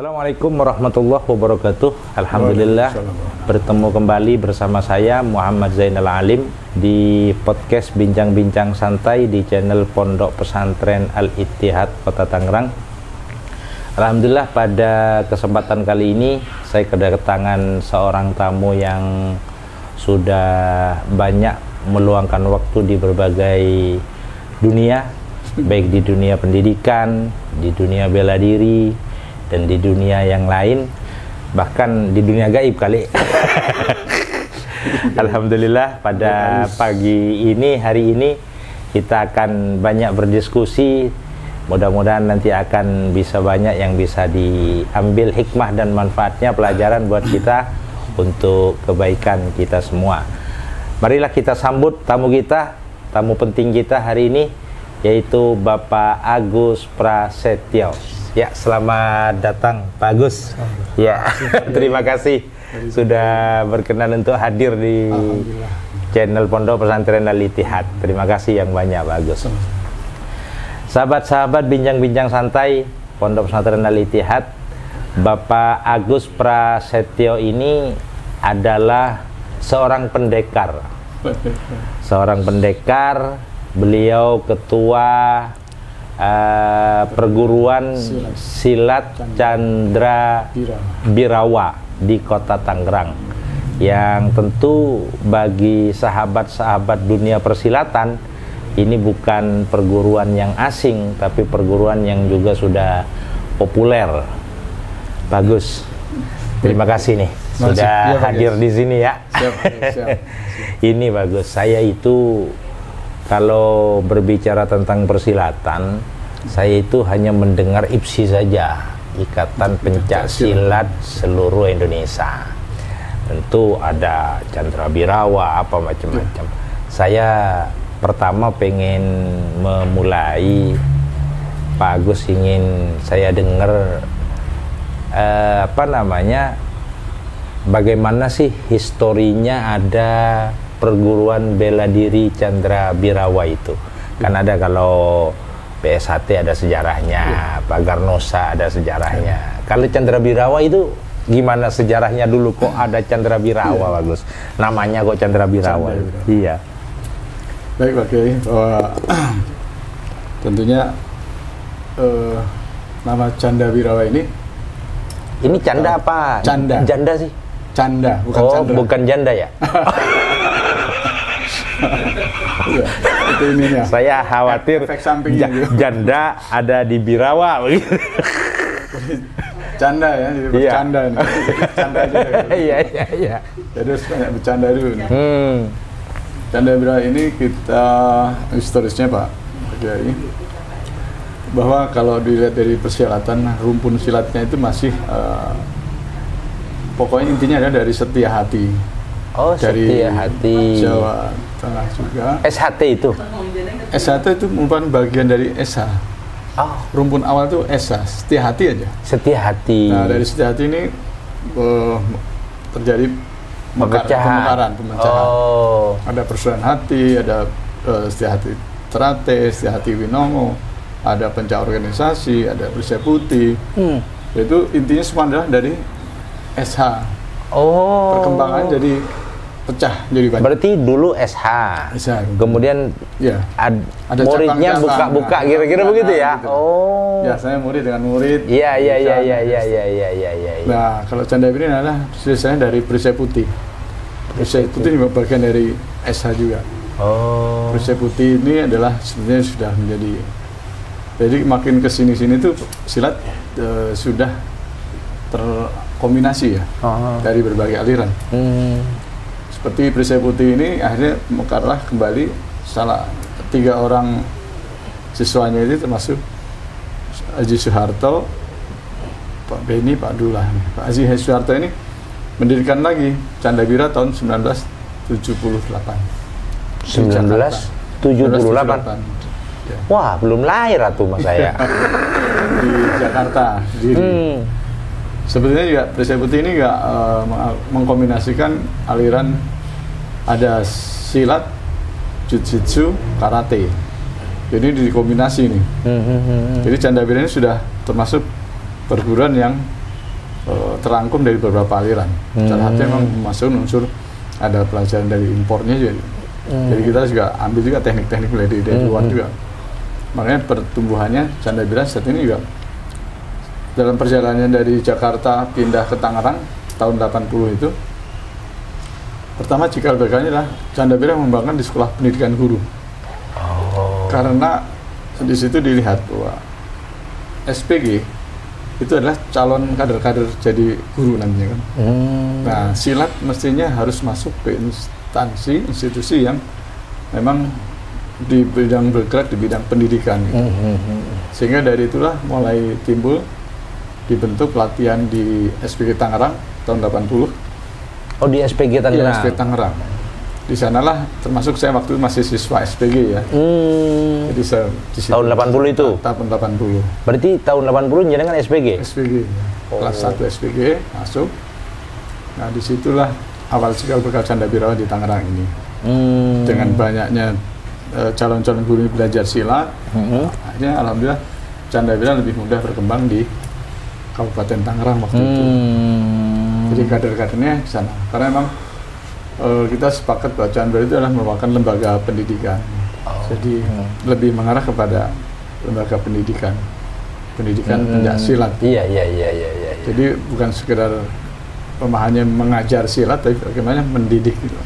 Assalamualaikum warahmatullahi wabarakatuh. Alhamdulillah bertemu kembali bersama saya Muhammad Zainal Alim di podcast Bincang-Bincang Santai di channel Pondok Pesantren Al-Ittihad Kota Tangerang. Alhamdulillah pada kesempatan kali ini saya kedatangan seorang tamu yang sudah banyak meluangkan waktu di berbagai dunia, baik di dunia pendidikan, di dunia bela diri, dan di dunia yang lain, bahkan di dunia gaib kali. Alhamdulillah pada pagi ini, hari ini kita akan banyak berdiskusi. Mudah-mudahan nanti akan bisa banyak yang bisa diambil hikmah dan manfaatnya, pelajaran buat kita untuk kebaikan kita semua. Marilah kita sambut tamu kita, tamu penting kita hari ini, yaitu Bapak Agus Prasetyo. Ya, selamat datang Pak Agus. Ya, terima kasih sudah berkenan untuk hadir di channel Pondok Pesantren Al-Ittihad. Terima kasih yang banyak Pak Agus. Sahabat-sahabat bincang-bincang santai Pondok Pesantren Al-Ittihad, Bapak Agus Prasetyo ini adalah seorang pendekar. Seorang pendekar, beliau ketua perguruan silat Chandra Birawa di Kota Tangerang, yang tentu bagi sahabat-sahabat dunia persilatan ini bukan perguruan yang asing, tapi perguruan yang juga sudah populer. Bagus, terima kasih nih sudah hadir di sini ya. Siap. Ini bagus. Saya itu kalau berbicara tentang persilatan, saya itu hanya mendengar IPSI saja, Ikatan Pencak Silat Seluruh Indonesia. Tentu ada Chandra Birawa, apa macam-macam. Saya pertama pengen memulai, Pak Agus ingin saya dengar bagaimana sih historinya ada perguruan bela diri Chandra Birawa itu. Kan ada kalau PSHT ada sejarahnya, Pak Garnosa ada sejarahnya. Kalau Chandra Birawa itu gimana sejarahnya dulu, kok ada Chandra Birawa, Bagus? Namanya kok Chandra Birawa? Iya. Baik Pak Kiai, tentunya nama Chandra Birawa ini Canda apa? Canda. Janda sih? Canda, bukan Chandra. Bukan janda ya? Ya, itu ininya. Saya khawatir janda ada di Birawa. Canda ya, jadi bercanda nih. Canda aja. Iya. Jadi harus banyak bercanda dulu nih. Canda Birawa ini kita historisnya Pak Kiai, bahwa kalau dilihat dari persilatan, rumpun silatnya itu masih pokoknya intinya ada dari Setia Hati. Oh, dari Setia Hati. Jawa Tengah juga. SHT itu? SHT itu merupakan bagian dari SH. Oh. Rumpun awal itu SH, Setia Hati aja. Setia Hati. Nah, dari Setia Hati ini terjadi pemekaran. Oh. Ada Persuan Hati, ada Setia Hati Terate, Setia Hati Winongo, ada Pencak Organisasi, ada Perisai Putih. Itu intinya semua adalah dari SH. Oh. Perkembangan jadi pecah jadi banyak. Berarti dulu SH. Kemudian ya, ada muridnya buka-buka kira-kira begitu ya. Gitu. Oh. Ya, saya murid dengan murid. Iya. Nah, kalau Canda ini adalah selesainya dari Perisai Putih. Perisai Putih juga bagian dari SH juga. Oh. Perisai Putih ini adalah sebenarnya sudah menjadi, jadi makin kesini-sini tuh silat sudah terkombinasi ya, dari berbagai aliran. Seperti Perisai Putih ini akhirnya mekarlah kembali salah 3 orang siswanya itu, termasuk Haji Soeharto, Pak Beni, Pak Dullah. Pak Haji Soeharto ini mendirikan lagi Canda Birawa tahun 1978. 1978. Ya. Wah, belum lahir atuh mas saya. Di Jakarta. Sebetulnya juga Perisai Putih ini nggak mengkombinasikan aliran, ada silat, jujitsu, karate. Jadi dikombinasi nih. Jadi Canda Birawa ini sudah termasuk perguruan yang terangkum dari beberapa aliran. Salah satunya memang masuk unsur ada pelajaran dari impornya juga. Jadi kita juga ambil juga teknik-teknik dari luar juga. Makanya pertumbuhannya Candabira saat ini juga dalam perjalanannya dari Jakarta pindah ke Tangerang tahun 80 itu, pertama cikal bakalnya adalah Candabira mengembangkan di sekolah pendidikan guru. Karena di situ dilihat bahwa SPG itu adalah calon kader-kader jadi guru nantinya kan. Nah, silat mestinya harus masuk ke institusi yang memang di bidang bergerak di bidang pendidikan gitu. Sehingga dari itulah mulai timbul dibentuk pelatihan di SPG Tangerang tahun 80. Oh, di SPG Tangerang. Di SPG Tangerang. Di sanalah termasuk saya waktu itu masih siswa SPG ya. Jadi saya di situ, tahun 80 itu. Tahun 80. Berarti tahun 80 jenengan SPG. SPG. Ya. Kelas 1 SPG masuk. Nah, disitulah awal cikal bakal Candabira di Tangerang ini. Dengan banyaknya calon-calon guru belajar silat, akhirnya alhamdulillah Candabira lebih mudah berkembang di Kabupaten Tangerang waktu itu. Jadi kader-kadernya di sana. Karena memang kita sepakat bahwa Candabira itu adalah merupakan lembaga pendidikan. Jadi lebih mengarah kepada lembaga pendidikan pencak silat. Iya. Jadi bukan sekedar pemahamannya mengajar silat, tapi bagaimana mendidik gitu.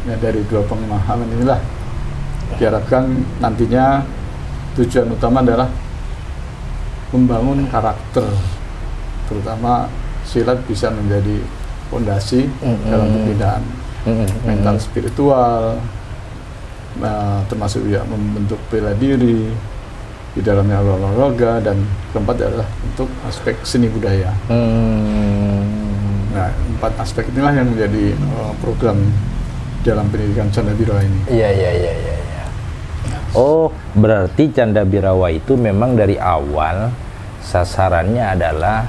Nah, dari dua pemahaman inilah diharapkan nantinya tujuan utama adalah membangun karakter, terutama silat bisa menjadi fondasi dalam pembinaan mental spiritual, termasuk ya membentuk bela diri di dalamnya olahraga, dan keempat adalah untuk aspek seni budaya. Nah, 4 aspek inilah yang menjadi program dalam pendidikan Candabira ini. Iya. Oh, berarti Candabirawa itu memang dari awal sasarannya adalah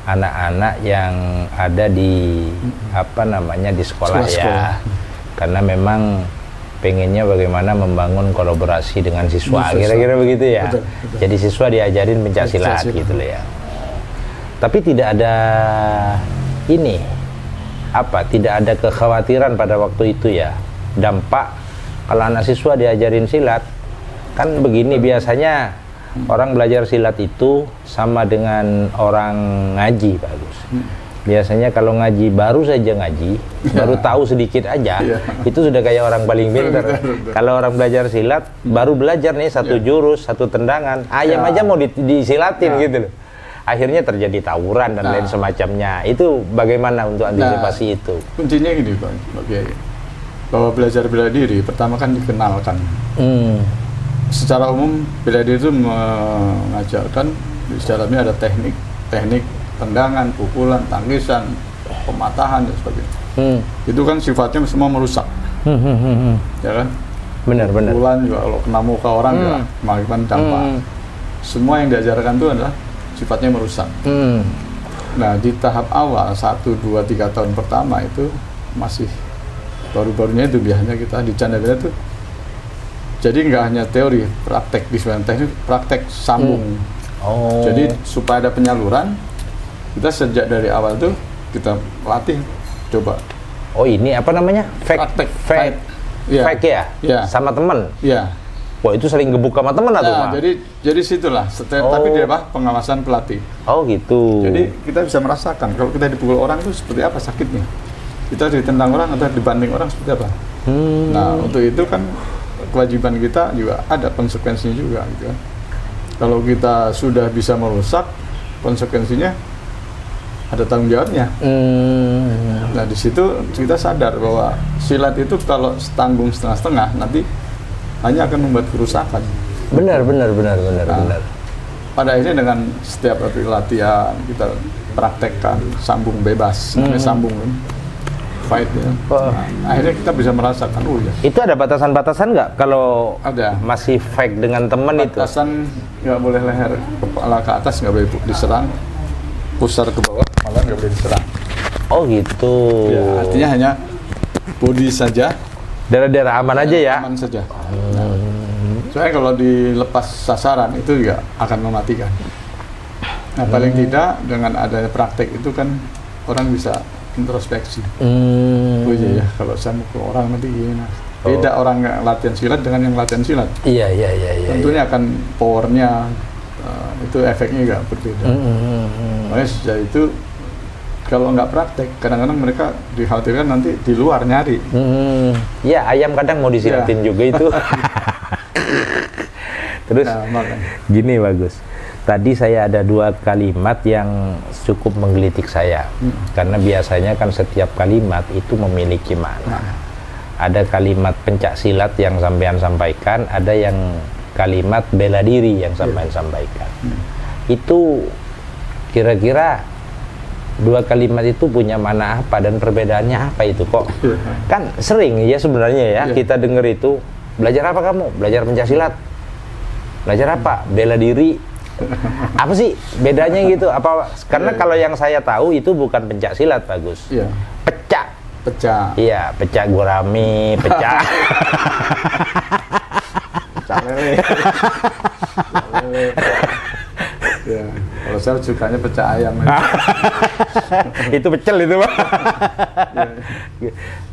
anak-anak yang ada di di sekolah ya. Karena memang pengennya bagaimana membangun kolaborasi dengan siswa, kira-kira begitu ya. Betul. Jadi siswa diajarin pencaksilat gitu loh ya. Tapi tidak ada tidak ada kekhawatiran pada waktu itu ya. Dampak kalau anak siswa diajarin silat, kan begini biasanya orang belajar silat itu sama dengan orang ngaji, Pak Agus. Biasanya kalau ngaji, baru saja ngaji, baru tahu sedikit aja, itu sudah kayak orang paling pintar. Kalau orang belajar silat, baru belajar nih satu jurus, satu tendangan, ayam aja mau disilatin gitu loh. Akhirnya terjadi tawuran dan lain semacamnya. Itu bagaimana untuk antisipasi itu? Kuncinya gini Pak Kiai, bahwa belajar bela diri pertama kan dikenalkan. Secara umum bela diri itu mengajarkan di dalamnya ada teknik tendangan, pukulan, tangkisan, pematahan dan sebagainya. Itu kan sifatnya semua merusak. Ya kan? Benar. Pukulan juga kalau kena muka orang juga mengakibatkan dampak. Semua yang diajarkan itu adalah sifatnya merusak. Nah, di tahap awal 1, 2, 3 tahun pertama itu masih baru-barunya itu biasanya kita di Candabira itu jadi nggak hanya teori, praktek di sebuah teknik, praktek sambung. Jadi supaya ada penyaluran, kita sejak dari awal tuh kita latih coba. Oh, ini apa namanya? Praktek. Fake ya? Sama teman? Iya. Wah, itu sering gebuk sama teman atau apa? Jadi situlah. Tapi dia pengawasan pelatih. Oh, gitu. Jadi kita bisa merasakan kalau kita dipukul orang itu seperti apa sakitnya. Kita ditendang orang atau dibanding orang seperti apa. Nah, untuk itu kan kewajiban kita juga ada konsekuensinya juga gitu kan. Kalau kita sudah bisa merusak, konsekuensinya ada tanggung jawabnya. Nah, di situ kita sadar bahwa silat itu kalau tanggung setengah-setengah nanti hanya akan membuat kerusakan. Benar. Pada akhirnya dengan setiap latihan kita praktekkan sambung bebas, namanya sambung kan. Fight ya. Akhirnya kita bisa merasakan Itu ada batasan-batasan nggak kalau ada masih fight dengan teman itu? Batasan nggak boleh leher kepala ke atas, nggak boleh diserang, pusar ke bawah malah nggak boleh diserang. Oh gitu. Ya, artinya hanya body saja. Daerah-daerah aman aja ya. Aman saja. Soalnya kalau dilepas sasaran itu juga akan mematikan. Nah, paling tidak dengan adanya praktek itu kan orang bisa introspeksi. Oh iya ya, kalau saya mukul orang nanti gini. Beda orang yang latihan silat dengan yang latihan silat. Iya. Tentunya akan powernya itu efeknya juga berbeda. Makanya sejak itu kalau nggak praktek, kadang-kadang mereka dikhawatirkan nanti di luar nyari. Ya, ayam kadang mau disilatin juga itu. Terus gini bagus. Tadi saya ada 2 kalimat yang cukup menggelitik saya. Karena biasanya kan setiap kalimat itu memiliki makna. Ada kalimat pencak silat yang sampean sampaikan, ada yang kalimat bela diri yang sampean sampaikan. Itu kira-kira 2 kalimat itu punya mana apa dan perbedaannya apa itu kok? Kan sering ya sebenarnya ya kita dengar itu, belajar apa kamu? Belajar pencaksilat. Belajar apa? Bela diri. Apa sih bedanya gitu? Apa karena kalau yang saya tahu itu bukan pencaksilat bagus. Pecah. Iya, pecah gurami, pecah. Pecah lele. Ya, kalau saya sukanya pecah ayam. Itu pecel itu, Pak.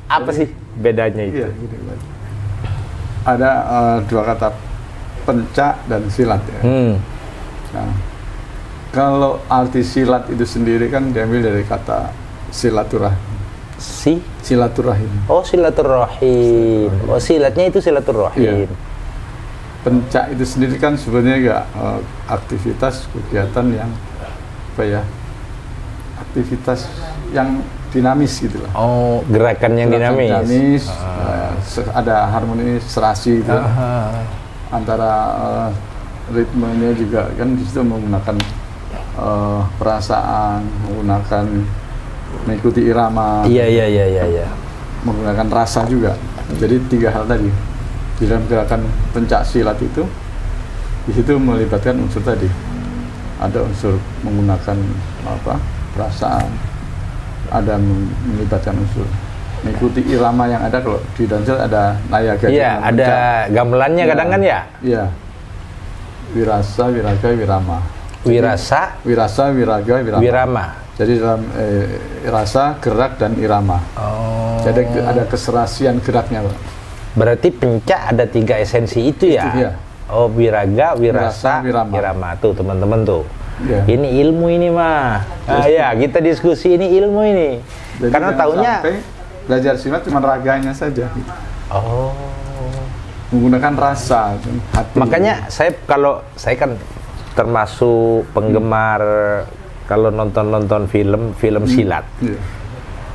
Apa sih bedanya itu? Iya, gitu, ada 2 kata pencak dan silat ya. Nah, kalau arti silat itu sendiri kan diambil dari kata silaturahim. Silaturahim. Oh, silaturahim. Oh, silatnya itu silaturahim. Iya. Pencak itu sendiri kan sebenarnya ya aktivitas kegiatan yang aktivitas yang dinamis gitu lah. Oh, gerakan yang dinamis. Ada harmonisasi gitu. Antara ritmenya juga kan di situ menggunakan perasaan, menggunakan mengikuti irama. Iya. Menggunakan rasa juga. Jadi 3 hal tadi. Di dalam gerakan pencak silat itu, di situ melibatkan unsur tadi. Ada unsur menggunakan perasaan, ada melibatkan unsur mengikuti irama yang ada. Kalau di dansel ada nayaga. Iya, ada gamelannya kadang kan ya. Iya. Wirasa, wiraga, wirama. Wirasa, wiraga, wirama. Jadi dalam rasa, gerak dan irama. Jadi ada keserasian geraknya, Pak. Berarti pencak ada 3 esensi itu ya? Iya. Oh, wiraga, wirasa, wirama. Tuh teman-teman tuh. Ya. Ini ilmu ini mah. Ya, kita diskusi ini ilmu ini. Jadi karena taunya belajar silat cuma raganya saja. Oh. Menggunakan rasa, hati. Makanya saya kan termasuk penggemar kalau nonton film silat. Iya.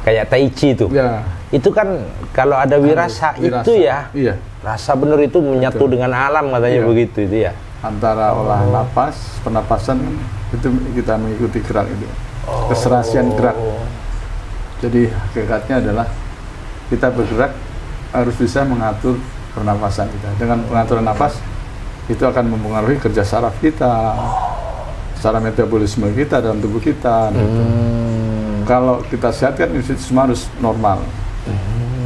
Kayak Tai Chi itu. Ya. Itu kan kalau ada wirasa itu ya. Iya. Rasa benar itu menyatu dengan alam katanya begitu itu ya. Antara olah napas, pernapasan itu kita mengikuti gerak itu. Keserasian gerak. Jadi hakikatnya adalah kita bergerak harus bisa mengatur pernapasan kita. Dengan pengaturan napas itu akan mempengaruhi kerja saraf kita, secara metabolisme kita dalam tubuh kita. Gitu. Kalau kita sehat kan itu semua harus normal.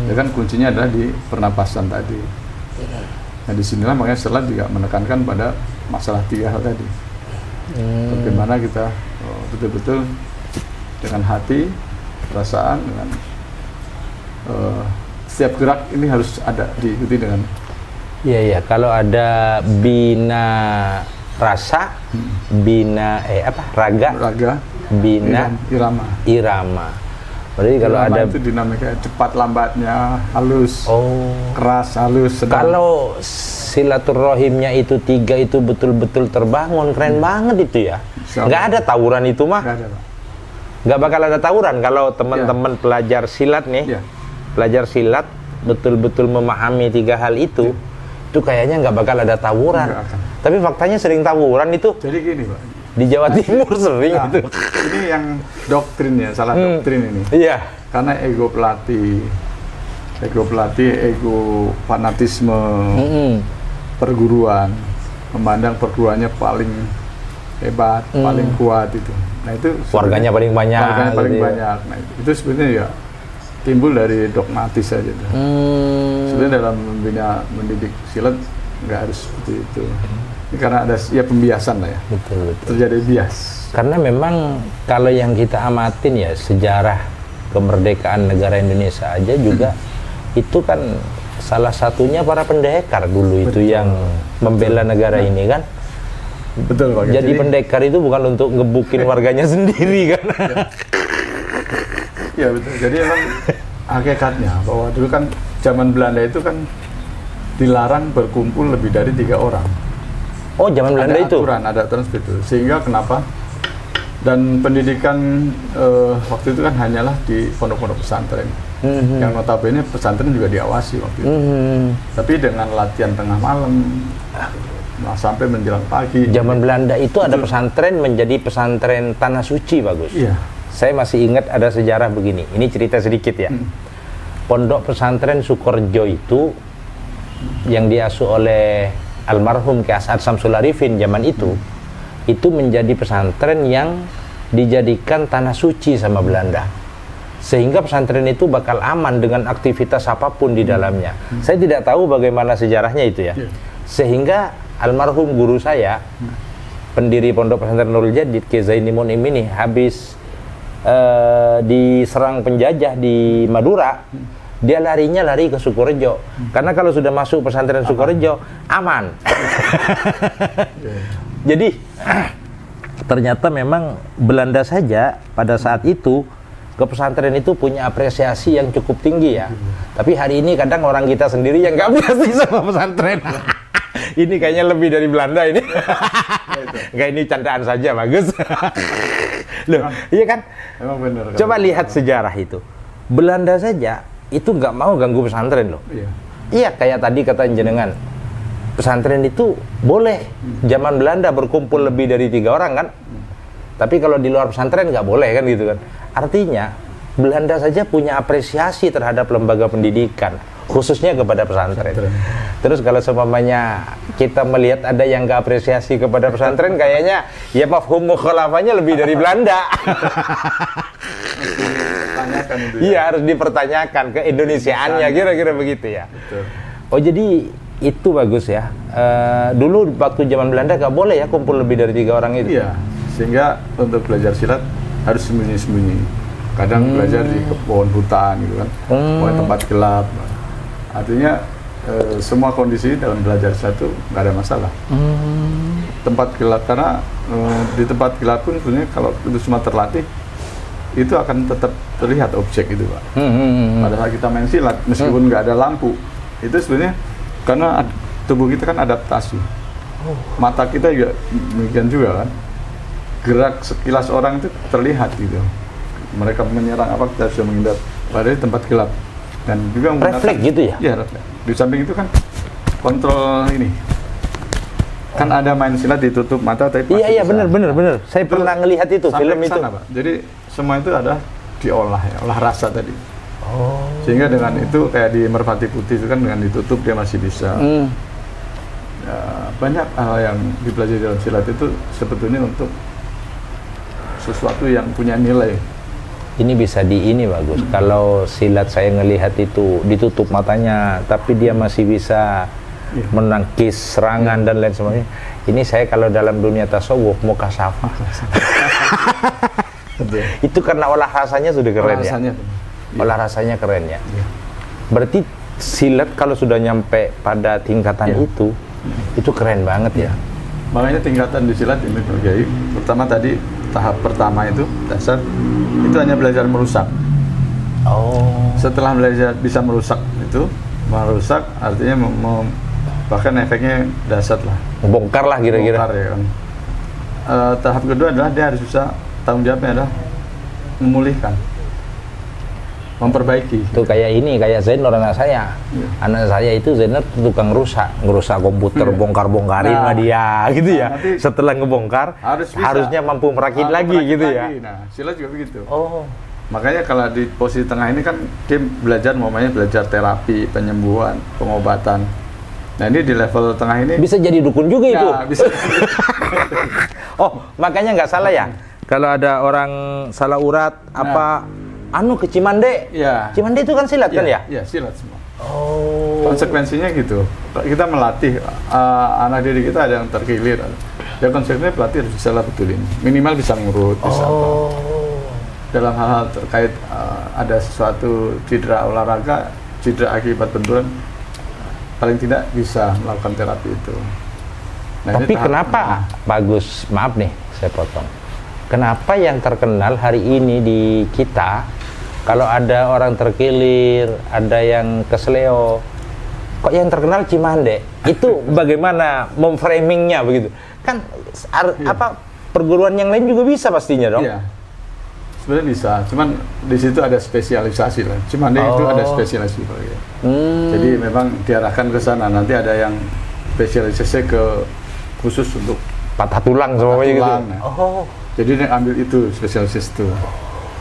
Ya kan kuncinya adalah di pernapasan tadi. Nah disinilah makanya setelah juga menekankan pada masalah 3 hal tadi. Bagaimana kita betul-betul dengan hati, perasaan, dengan setiap gerak ini harus ada diikuti dengan. Iya. Kalau ada bina rasa, bina raga, bina irama. Berarti kalau irama ada itu dinamika cepat lambatnya, halus, keras, halus, sedang. Kalau silaturahimnya itu 3 itu betul-betul terbangun, keren banget itu ya. Nggak ada tawuran itu mah. Nggak ada, Pak. Nggak bakal ada tawuran kalau teman-teman pelajar silat nih. Pelajar silat betul-betul memahami 3 hal itu. Itu kayaknya nggak bakal ada tawuran. Tapi faktanya sering tawuran itu. Jadi gini, Pak. Di Jawa Timur sering itu. Ini yang doktrin ya, salah doktrin ini. Iya. Karena ego pelatih, ego fanatisme, perguruan, memandang perguruannya paling hebat, paling kuat itu. Nah itu warganya paling banyak. Warganya paling banyak. Nah itu sebenarnya ya timbul dari dogmatis saja. Sebenarnya dalam mendidik silat nggak harus seperti itu. Karena ada ya pembiasan lah ya. Betul. Terjadi bias. Karena memang kalau yang kita amatin ya sejarah kemerdekaan negara Indonesia aja juga itu kan salah satunya para pendekar dulu itu yang membela negara ini kan. Betul Pak. Jadi pendekar itu bukan untuk ngebukin warganya sendiri kan. Ya betul. Jadi emang hakikatnya bahwa dulu kan zaman Belanda itu kan dilarang berkumpul lebih dari 3 orang. Oh, zaman Belanda itu? Ada aturan seperti itu. Sehingga kenapa? Dan pendidikan waktu itu kan hanyalah di pondok-pondok pesantren. Yang notabene pesantren juga diawasi waktu itu. Tapi dengan latihan tengah malam, sampai menjelang pagi. Zaman Belanda itu ada pesantren menjadi pesantren Tanah Suci, bagus. Iya. Saya masih ingat ada sejarah begini. Ini cerita sedikit ya. Pondok pesantren Sukorejo itu yang diasuh oleh almarhum Ki As'ad Syamsul Arifin zaman itu menjadi pesantren yang dijadikan tanah suci sama Belanda, sehingga pesantren itu bakal aman dengan aktivitas apapun di dalamnya. Saya tidak tahu bagaimana sejarahnya itu ya. Sehingga almarhum guru saya, pendiri Pondok Pesantren Nurul Jadid, Ki Zaini Munim ini habis diserang penjajah di Madura, dia larinya ke Sukorejo. Karena kalau sudah masuk pesantren Sukorejo, aman. Jadi, ternyata memang Belanda saja pada saat itu, ke pesantren itu punya apresiasi yang cukup tinggi ya. Tapi hari ini kadang orang kita sendiri yang nggak apresiasi sama pesantren. Ini kayaknya lebih dari Belanda ini. Enggak, ini candaan saja, bagus. Loh, iya kan? Emang benar. Coba lihat sejarah itu. Belanda saja itu nggak mau ganggu pesantren loh. Iya, kayak tadi kata jenengan, pesantren itu boleh zaman Belanda berkumpul lebih dari 3 orang kan, tapi kalau di luar pesantren nggak boleh kan gitu kan. Artinya Belanda saja punya apresiasi terhadap lembaga pendidikan, khususnya kepada pesantren. Terus kalau seumpamanya kita melihat ada yang nggak apresiasi kepada pesantren, kayaknya ya mafhum mukhalafahnya lebih dari Belanda. Iya, harus dipertanyakan keindonesiaannya, kira-kira begitu ya. Betul. Oh, jadi itu bagus ya. Dulu waktu zaman Belanda nggak boleh ya kumpul lebih dari 3 orang itu. Iya, sehingga untuk belajar silat harus sembunyi-sembunyi. Kadang belajar di kebun hutan gitu kan, pokoknya tempat gelap. Artinya semua kondisi dalam belajar silat itu nggak ada masalah. Tempat gelap, karena di tempat gelap pun sebenarnya kalau itu semua terlatih, itu akan tetap terlihat objek itu Pak. Pada saat kita main silat, meskipun nggak ada lampu, itu sebenarnya karena tubuh kita kan adaptasi. Mata kita juga demikian juga kan. Gerak sekilas orang itu terlihat gitu. Mereka menyerang apa, kita bisa menghindar pada tempat gelap. Dan juga refleks gitu ya? Iya, refleks. Di samping itu kan kontrol ini. Kan ada main silat ditutup mata tapi iya benar. Saya pernah ngelihat itu film itu. Pak. Jadi semua itu ada diolah ya, olah rasa tadi. Sehingga dengan itu kayak di Merpati Putih itu kan dengan ditutup dia masih bisa. Ya, banyak hal yang dipelajari dalam silat itu sebetulnya untuk sesuatu yang punya nilai. Ini bisa ini bagus. Kalau silat saya ngelihat itu ditutup matanya, tapi dia masih bisa menangkis serangan dan lain sebagainya. Ini saya kalau dalam dunia tasawuf mukasafah. Itu karena olah rasanya sudah keren ya. Olah rasanya keren ya. Berarti silat kalau sudah nyampe pada tingkatan itu keren banget ya. Makanya tingkatan di silat ini Kiai, pertama tadi tahap pertama itu dasar itu hanya belajar merusak. Setelah belajar bisa merusak artinya bahkan efeknya dahsyat lah. Bongkar lah kira-kira. Bongkar ya kan. Tahap kedua adalah dia harus bisa, tanggung jawabnya adalah memulihkan, memperbaiki. Itu kayak Zainur anak saya. Anak saya itu Zainur tukang ngerusak komputer, bongkar-bongkarin sama dia gitu ya. Setelah ngebongkar harusnya mampu merakit lagi gitu ya. Nah, silat juga begitu. Makanya kalau di posisi tengah ini kan dia belajar terapi, penyembuhan, pengobatan. Nah, ini di level tengah ini bisa jadi dukun juga itu. Bisa. Makanya nggak salah ya. Kalau ada orang salah urat ke Cimande. Ya. Cimande itu kan silat kan ya? Iya, silat semua. Oh. Konsekuensinya gitu. Kita melatih anak didik kita, ada yang terkilir. Ya konsekuensinya pelatih harus bisa lah betulin. Minimal bisa ngurut, bisa apa. Dalam hal-hal terkait ada sesuatu cedera olahraga, cedera akibat benturan, paling tidak bisa melakukan terapi itu. Nah, tapi kenapa, Bagus, maaf nih saya potong, kenapa yang terkenal hari ini di kita, kalau ada orang terkilir, ada yang kesleo, kok yang terkenal Cimande? Itu bagaimana memframingnya begitu? Kan apa perguruan yang lain juga bisa pastinya dong? Iya, sebenarnya bisa, cuman di situ ada spesialisasi lah. Cimande itu ada spesialisasi, jadi memang diarahkan ke sana. Nanti ada yang spesialisasi ke khusus untuk patah tulang semuanya gitu. Nah. Jadi dia ambil itu spesialis itu.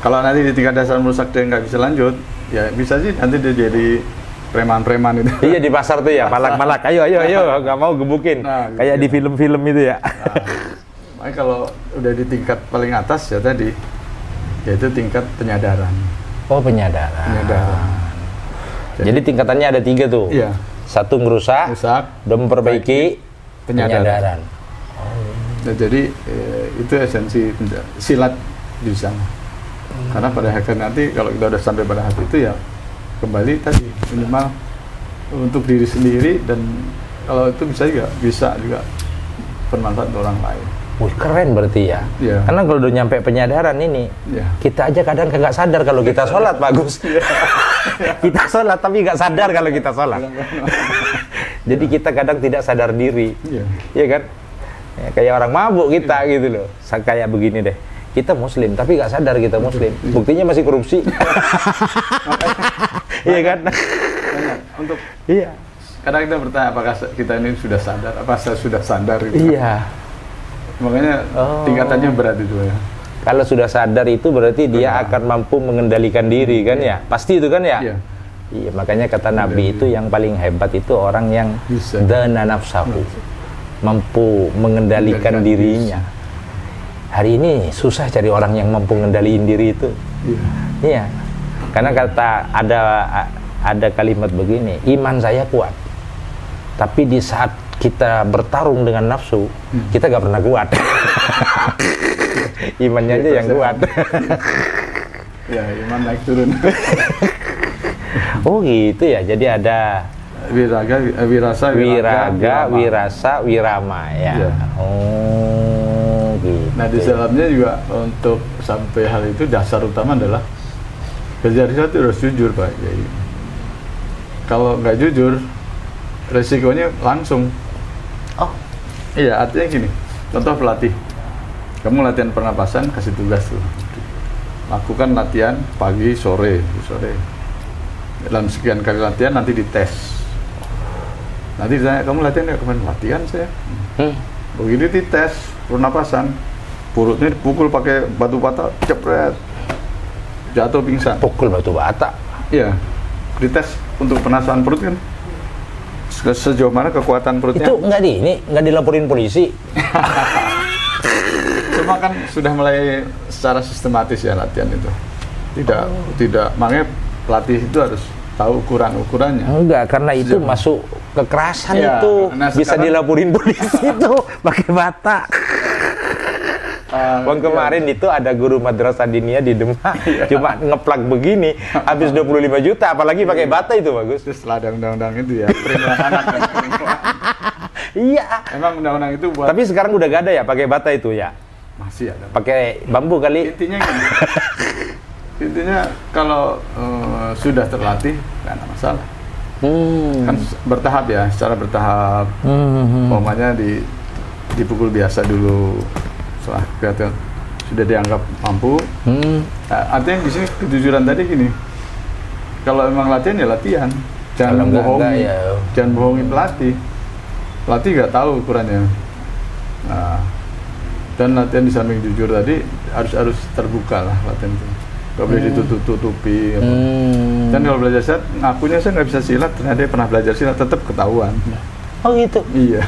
Kalau nanti di tingkat dasar merusak dia nggak bisa lanjut, ya bisa sih nanti dia jadi preman-preman itu. Iya di pasar tuh ya, malak-malak. Ayo, nggak mau gebukin. Nah, kayak gitu. Di film-film itu ya. Nah, makanya kalau udah di tingkat paling atas ya tadi, yaitu tingkat penyadaran. Oh, penyadaran. Jadi tingkatannya ada 3 tuh. Iya. 1 ngerusak, dan memperbaiki penyadaran. Nah, jadi itu esensi silat di sana. Karena pada akhirnya nanti kalau kita udah sampai pada hati itu ya kembali tadi minimal untuk diri sendiri, dan kalau itu bisa juga bermanfaat untuk orang lain. Wih, keren berarti ya. Karena kalau udah nyampe penyadaran ini, kita aja kadang kagak sadar kalau kita sholat, Bagus. Kita sholat tapi nggak sadar kalau kita sholat. Jadi kita kadang tidak sadar diri, ya kan? Ya, kayak orang mabuk kita gitu loh. Kayak begini deh, kita muslim tapi nggak sadar kita muslim. Buktinya masih korupsi. Iya kan? Untuk kadang kita bertanya apakah kita ini sudah sadar, apa saya sudah sadar gitu. Iya. Makanya tingkatannya berat itu ya. Kalau sudah sadar itu berarti dia akan mampu mengendalikan diri kan ya? Pasti itu kan ya? Iya, makanya kata Nabi itu yang paling hebat itu orang yang dana nafsahu, mampu mengendalikan dirinya. Hari ini susah cari orang yang mampu mengendalikan diri itu. Iya. Karena kata ada kalimat begini, iman saya kuat. Tapi di saat kita bertarung dengan nafsu, kita gak pernah kuat. Imannya aja yang kuat. Ya, iman naik turun. Oh gitu ya, jadi ada wiraga, wirasa, wirama ya. Oh gitu. Nah di dalamnya juga untuk sampai hal itu dasar utama adalah belajar itu harus jujur, Pak. Jadi, kalau nggak jujur, resikonya langsung. Iya, artinya gini, contoh pelatih. Kamu latihan pernapasan, kasih tugas tuh. Lakukan latihan pagi, sore. Dalam sekian kali latihan nanti dites. Nanti ditanya, kamu latihan nggak? Kemarin latihan saya. Begitu dites pernapasan, perutnya dipukul pakai batu bata, cepret, jatuh pingsan. Pukul batu bata? Iya, dites untuk penasaran perut kan. Sejauh mana kekuatan perutnya? Itu nggak dilaporin polisi? Cuma kan sudah mulai secara sistematis ya latihan itu. Tidak, makanya pelatih itu harus tahu ukurannya. Enggak, karena itu masuk kekerasan itu. Nah, bisa dilaporin polisi itu pakai bata. Kemarin itu ada guru madrasah diniyah di Demak, cuma ngeplak begini, habis 25 juta, apalagi pakai bata itu, Bagus. Terus setelah ada undang-undang itu ya, perlindungan anak. Iya. Emang undang-undang itu buat. Tapi sekarang udah gak ada ya pakai bata itu ya? Masih ada. Pakai bambu kali. Intinya gini. Intinya kalau sudah terlatih nggak ada masalah. Kan bertahap ya, secara bertahap. Umpamanya dipukul biasa dulu. Setelah kelihatan sudah dianggap mampu. Artinya di sini kejujuran tadi gini. Kalau emang latihan ya latihan. Jangan bohongi. Jangan bohongi pelatih. Pelatih nggak tahu ukurannya. Nah, dan latihan di samping jujur tadi harus terbuka lah latihan itu. Gak boleh ditutup-tutupi. Dan kalau belajar silat, ngakunya saya nggak bisa silat, ternyata dia pernah belajar silat, tetap ketahuan. Oh gitu? Iya.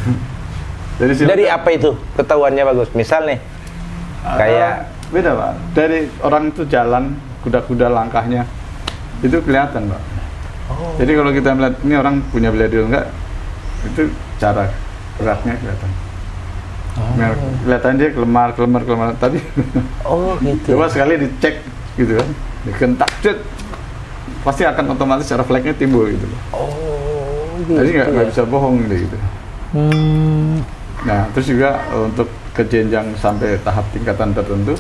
Dari apa itu ketahuannya, Bagus? Misal nih, kayak beda, Pak. Dari orang itu jalan, kuda-kuda langkahnya, itu kelihatan, Pak. Jadi kalau kita melihat ini orang punya bela diri enggak, itu cara geraknya kelihatan. Kelihatan dia kelemar. Tadi gitu. coba sekali dicek gitu kan, dikentak, pasti akan otomatis refleksnya timbul gitu. Gitu. Jadi nggak bisa bohong gitu. Nah, terus juga untuk ke jenjang sampai tahap tingkatan tertentu,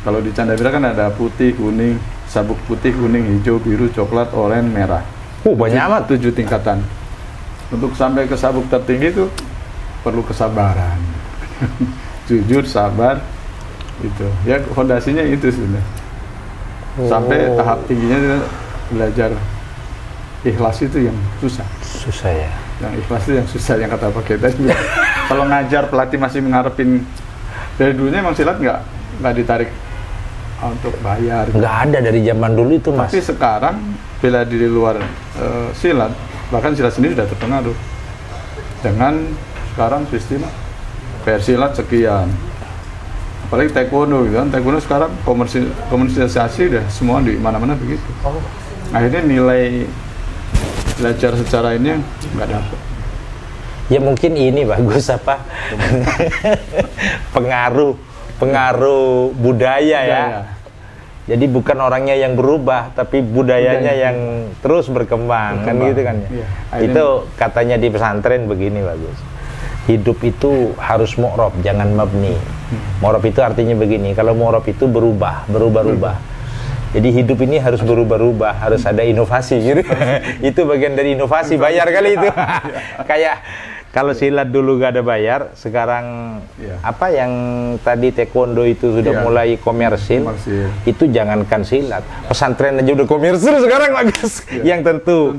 kalau di Candabira kan ada putih, kuning, sabuk putih, kuning, hijau, biru, coklat, oranye, merah. Banyak amat. 7 tingkatan. Untuk sampai ke sabuk tertinggi itu perlu kesabaran. Jujur, sabar, gitu. Ya fondasinya itu sebenarnya. Sampai tahap tingginya dia belajar ikhlas itu yang susah. Susah ya. Yang ikhlas itu yang susah, yang kata Pak Kita juga. Kalau ngajar pelatih masih mengharapin, dari dulunya emang silat nggak ditarik untuk bayar. Nggak ada dari zaman dulu itu, Mas. Tapi sekarang bela diri luar silat, bahkan silat sendiri sudah terpengaruh dengan sekarang sistem persilat sekian. Apalagi taekwondo gitu kan, taekwondo sekarang komersialisasi udah semua di mana-mana begitu. Akhirnya nilai belajar secara ini nggak dapat. Ya mungkin ini bagus apa pengaruh budaya ya. Jadi bukan orangnya yang berubah, tapi budayanya yang terus berkembang. Kan gitu kan ya. Itu katanya di pesantren begini bagus. Hidup itu harus mu'rob, jangan mabni. Mu'rob itu artinya begini, kalau mu'rob itu berubah. Jadi hidup ini harus berubah-ubah, harus ada inovasi gitu. Itu bagian dari inovasi, bayar kali itu. Kayak kalau silat dulu gak ada bayar, sekarang apa yang tadi taekwondo itu sudah mulai komersil, itu jangankan silat, pesantren aja udah komersil sekarang bagus. Yang tentu,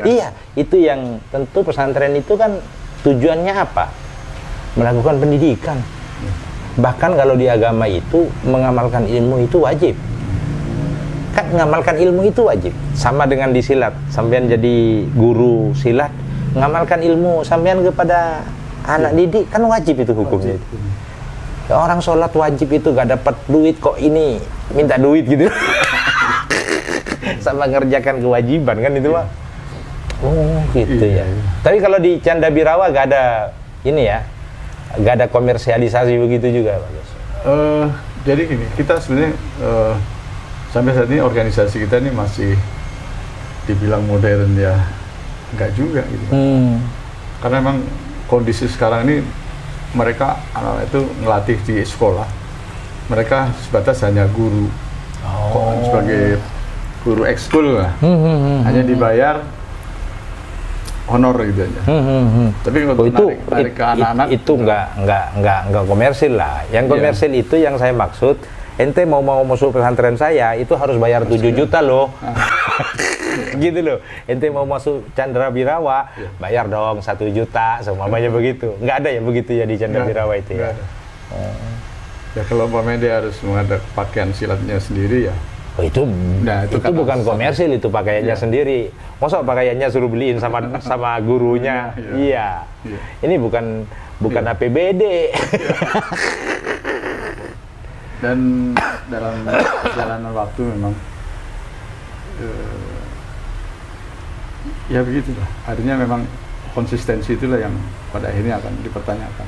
iya, itu yang tentu pesantren itu kan tujuannya apa? Melakukan pendidikan. Bahkan kalau di agama itu mengamalkan ilmu itu wajib. Kan mengamalkan ilmu itu wajib. Sama dengan di silat, sampean jadi guru silat, mengamalkan ilmu sampean kepada anak didik kan wajib itu hukumnya. Ya, orang sholat wajib itu gak dapat duit kok ini minta duit gitu. Sama ngerjakan kewajiban kan itu Pak. Gitu ya. Tapi kalau di Candabirawa gak ada ini ya, gak ada komersialisasi begitu juga Pak. Jadi gini, kita sebenarnya sampai saat ini organisasi kita ini masih dibilang modern ya, enggak juga gitu. Karena memang kondisi sekarang ini mereka anak itu ngelatih di sekolah, mereka sebatas hanya guru, sebagai guru ekskul lah, hanya dibayar honor gitu aja. Tapi untuk tarik ke anak-anak itu enggak komersil lah. Yang komersil itu yang saya maksud, ente mau masuk pesantren saya itu harus bayar 7 juta loh. Gitu loh. Ente mau masuk Candabirawa bayar dong 1 juta, semuanya begitu. Nggak ada yang begitu ya di Candabirawa itu ya. Ya kalau umpamanya dia harus mengada pakaian silatnya sendiri ya. Itu bukan komersil, itu pakaiannya sendiri. Masa pakaiannya suruh beliin sama gurunya? Iya. Ini bukan APBD. Dan dalam perjalanan waktu memang ya begitulah. Artinya memang konsistensi itulah yang pada akhirnya akan dipertanyakan.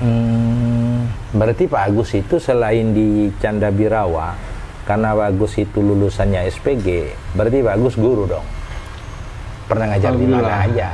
Berarti Pak Agus itu selain di Candabirawa, karena Pak Agus itu lulusannya SPG, berarti Pak Agus guru dong. Pernah ngajar di mana aja?